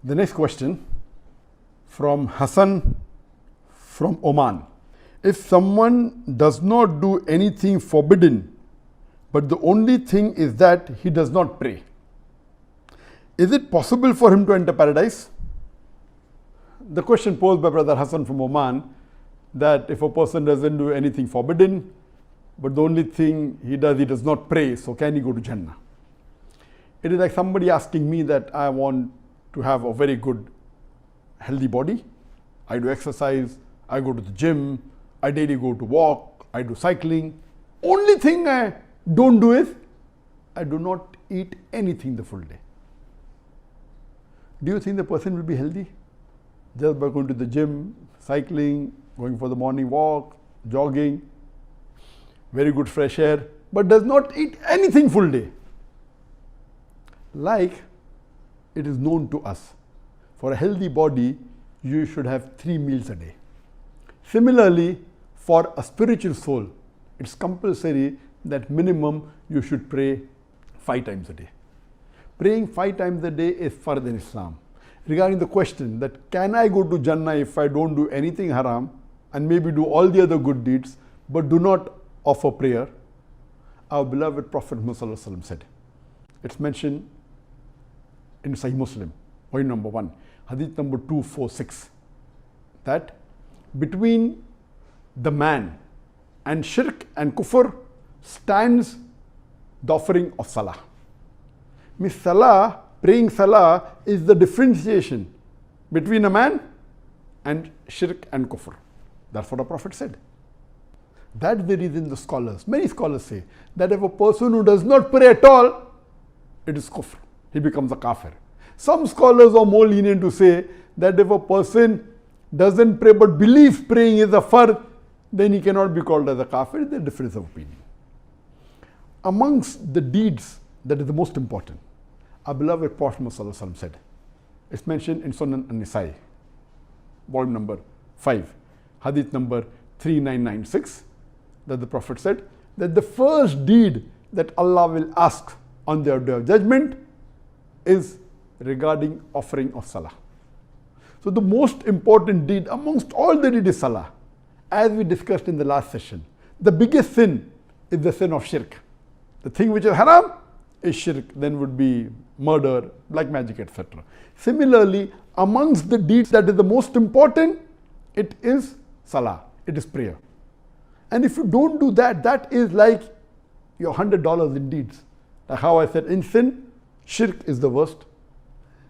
The next question from Hassan from Oman. If someone does not do anything forbidden, but the only thing is that he does not pray, is it possible for him to enter paradise? The question posed by Brother Hassan from Oman, that if a person doesn't do anything forbidden, but the only thing he does not pray, so can he go to Jannah? It is like somebody asking me that I want to have a very good, healthy body. I do exercise, I go to the gym, I daily go to walk, I do cycling. Only thing I don't do is, I do not eat anything the full day. Do you think the person will be healthy? Just by going to the gym, cycling, going for the morning walk, jogging, very good fresh air, but does not eat anything full day. Like it is known to us, for a healthy body, you should have 3 meals a day. Similarly, for a spiritual soul, it's compulsory that minimum you should pray 5 times a day. Praying 5 times a day is fard in Islam. Regarding the question that can I go to Jannah if I don't do anything haram and maybe do all the other good deeds but do not offer prayer, our beloved Prophet Muhammad said. It's mentioned in Sahih Muslim, point number 1, hadith number 246, that between the man and shirk and kufr stands the offering of salah. Means salah, praying salah is the differentiation between a man and shirk and kufr. That's what the Prophet said. That's the reason the scholars, many scholars say that if a person who does not pray at all, it is kufr. He becomes a kafir. Some scholars are more lenient to say that if a person doesn't pray but believes praying is a fard, then he cannot be called as a kafir. There's a difference of opinion. Amongst the deeds that is the most important, our beloved Prophet Muhammad said, it's mentioned in Sunan An-Nisa'i, volume number 5, hadith number 3996, that the Prophet said that the first deed that Allah will ask on their day of judgment is regarding offering of salah. So the most important deed amongst all the deeds is salah. As we discussed in the last session, the biggest sin is the sin of shirk. The thing which is haram is shirk, then would be murder, black magic, etc. Similarly, amongst the deeds that is the most important, it is salah, it is prayer. And if you don't do that, that is like your $100 in deeds. Like how I said, in sin, shirk is the worst.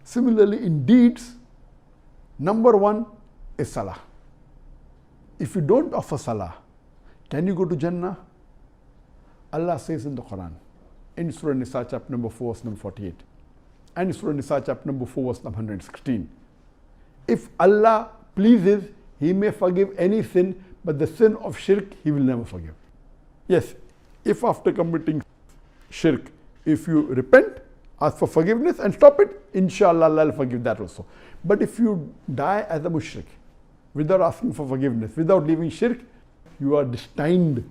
Similarly, in deeds, number 1 is salah. If you don't offer salah, can you go to Jannah? Allah says in the Quran, in Surah Nisa chapter number 4, verse number 48, and Surah Nisa chapter number 4, verse number 116. If Allah pleases, He may forgive any sin, but the sin of shirk, He will never forgive. Yes, if after committing shirk, if you repent, ask for forgiveness and stop it, inshallah Allah will forgive that also. But if you die as a mushrik, without asking for forgiveness, without leaving shirk, you are destined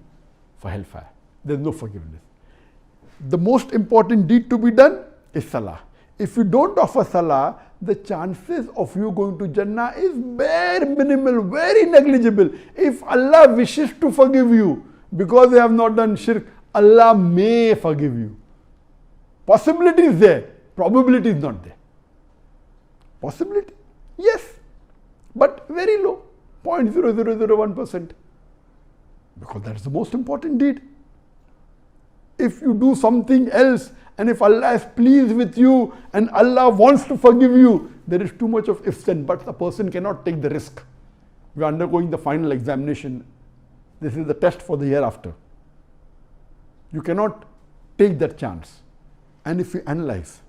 for hellfire. There is no forgiveness. The most important deed to be done is salah. If you don't offer salah, the chances of you going to Jannah is very minimal, very negligible. If Allah wishes to forgive you because you have not done shirk, Allah may forgive you. Possibility is there, probability is not there. Possibility? Yes, but very low, 0.0001%. Because that is the most important deed. If you do something else and if Allah is pleased with you and Allah wants to forgive you, there is too much of ifs and buts. A person cannot take the risk. We are undergoing the final examination. This is the test for the hereafter. You cannot take that chance. And if you analyze,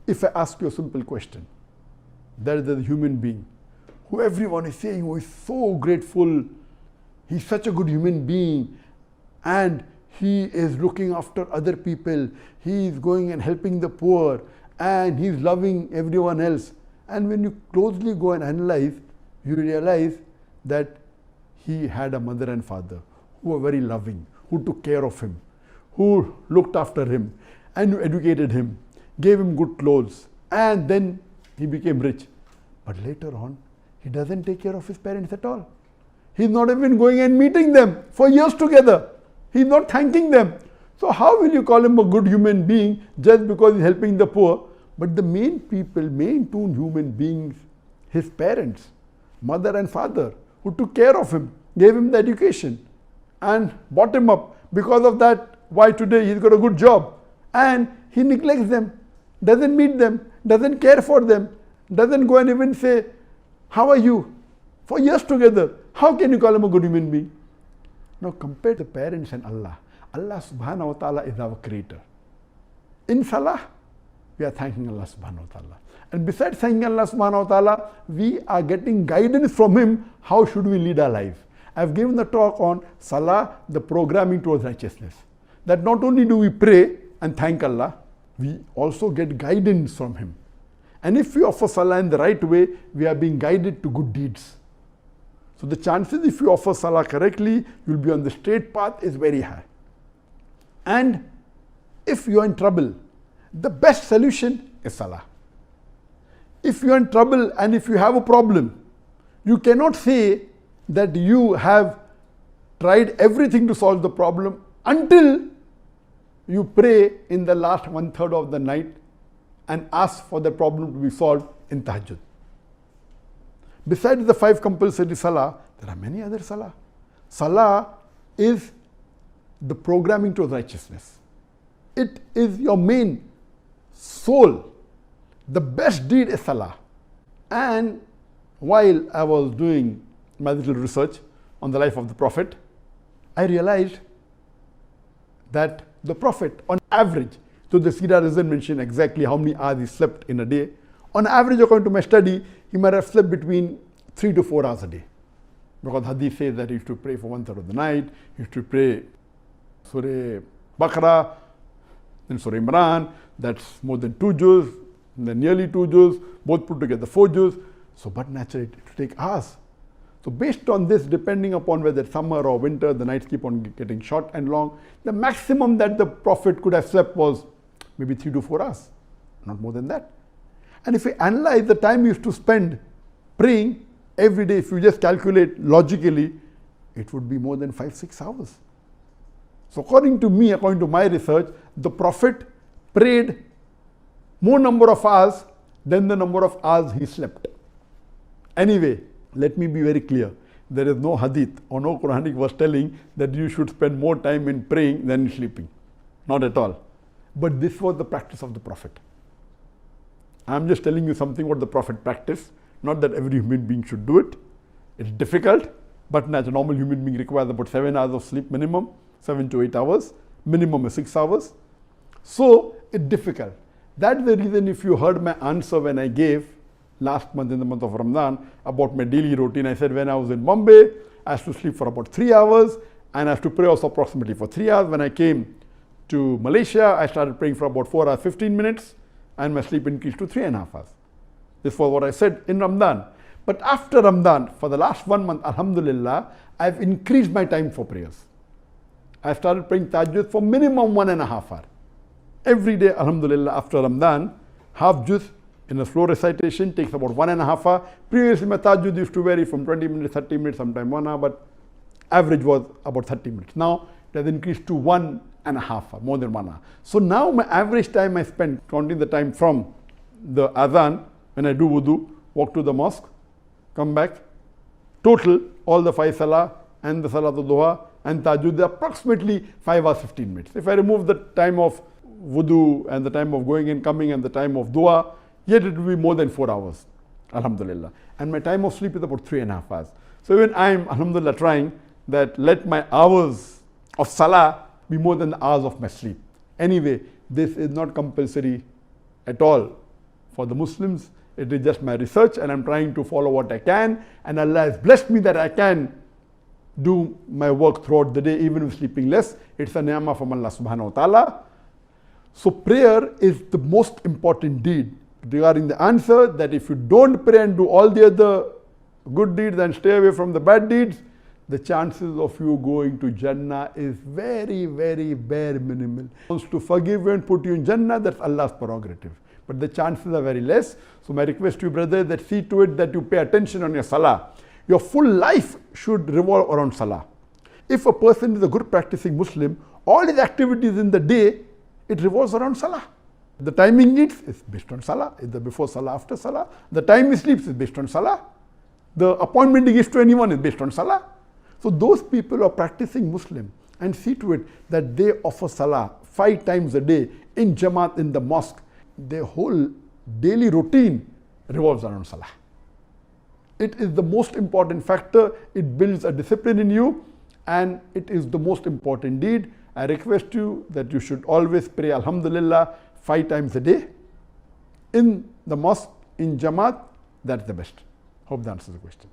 if I ask you a simple question, there is a human being who everyone is saying, who is so grateful, he's such a good human being, and he is looking after other people, he is going and helping the poor, and he is loving everyone else. And when you closely go and analyze, you realize that he had a mother and father who were very loving, who took care of him, who looked after him, and educated him, gave him good clothes, and then he became rich. But later on, he doesn't take care of his parents at all. He's not even going and meeting them for years together. He's not thanking them. So how will you call him a good human being just because he's helping the poor? But the main people, main two human beings, his parents, mother and father, who took care of him, gave him the education and brought him up. Because of that, why today he's got a good job. And he neglects them, doesn't meet them, doesn't care for them, doesn't go and even say, how are you? For years together. How can you call him a good human being? Now compare the parents and Allah. Allah subhanahu wa ta'ala is our creator. In salah, we are thanking Allah subhanahu wa ta'ala. And besides thanking Allah subhanahu wa ta'ala, we are getting guidance from him. How should we lead our life? I've given the talk on salah, the programming towards righteousness. That not only do we pray and thank Allah, we also get guidance from him. And if we offer salah in the right way, we are being guided to good deeds. So the chances if you offer salah correctly, you'll be on the straight path is very high. And if you are in trouble, the best solution is salah. If you are in trouble and if you have a problem, you cannot say that you have tried everything to solve the problem until you pray in the last 1/3 of the night and ask for the problem to be solved in tahajjud. Besides the 5 compulsory salah, there are many other salah. Salah is the programming to righteousness. It is your main soul. The best deed is salah. And while I was doing my little research on the life of the Prophet, I realized that the Prophet, on average, so the Sirah doesn't mention exactly how many hours he slept in a day. On average, according to my study, he might have slept between 3 to 4 hours a day. Because Hadith says that he used to pray for 1/3 of the night, he used to pray Surah Baqarah, then Surah Imran, that's more than 2 juz, then nearly 2 juz, both put together 4 juz. So, but naturally, it would take hours. So, based on this, depending upon whether it's summer or winter, the nights keep on getting short and long. The maximum that the Prophet could have slept was maybe 3 to 4 hours, not more than that. And if we analyze the time he used to spend praying every day, if you just calculate logically, it would be more than 5-6 hours. So according to me, according to my research, the Prophet prayed more number of hours than the number of hours he slept. Anyway, let me be very clear. There is no hadith or no Quranic verse telling that you should spend more time in praying than in sleeping. Not at all. But this was the practice of the Prophet. I am just telling you something what the Prophet practiced. Not that every human being should do it. It's difficult, but as a normal human being requires about 7 hours of sleep minimum, 7 to 8 hours. Minimum is 6 hours. So it's difficult. That's the reason if you heard my answer when I gave last month in the month of Ramadan about my daily routine, I said when I was in Bombay, I used to sleep for about 3 hours and I used to pray also approximately for 3 hours. When I came to Malaysia, I started praying for about 4 hours 15 minutes and my sleep increased to 3.5 hours. This was what I said in Ramadan. But after Ramadan, for the last 1 month, Alhamdulillah, I've increased my time for prayers. I started praying tahajjud for minimum 1.5 hours. Every day, Alhamdulillah, after Ramadan, half juz in a slow recitation takes about 1.5 hours. Previously, my tahajjud used to vary from 20 minutes, 30 minutes, sometimes 1 hour, but average was about 30 minutes. Now, it has increased to 1.5 hours, more than 1 hour. So now my average time I spend, counting the time from the adhan, when I do wudu, walk to the mosque, come back, total, all the 5 salah and the salatul duha and tahajjud, approximately 5 hours 15 minutes. If I remove the time of wudu and the time of going and coming and the time of dua, yet it will be more than 4 hours, Alhamdulillah. And my time of sleep is about 3.5 hours. So even I am, Alhamdulillah, trying that let my hours of salah be more than the hours of my sleep. Anyway, this is not compulsory at all for the Muslims. It is just my research and I'm trying to follow what I can, and Allah has blessed me that I can do my work throughout the day even with sleeping less. It's a ni'mah from Allah subhanahu wa ta'ala. So prayer is the most important deed. Regarding the answer that if you don't pray and do all the other good deeds and stay away from the bad deeds, the chances of you going to Jannah is very, very bare minimal. He wants to forgive you and put you in Jannah, that's Allah's prerogative. but the chances are very less. So my request to you, brother, that see to it that you pay attention on your salah. Your full life should revolve around salah. If a person is a good practicing Muslim, all his activities in the day, it revolves around salah. The timing he eats is based on salah, either before salah, after salah. The time he sleeps is based on salah. The appointment he gives to anyone is based on salah. So those people who are practicing Muslim, and see to it that they offer salah 5 times a day in Jamaat in the mosque, their whole daily routine revolves around salah. It is the most important factor. It builds a discipline in you, and it is the most important deed. I request you that you should always pray Alhamdulillah 5 times a day in the mosque, in Jamaat. That's the best. Hope that answers the question.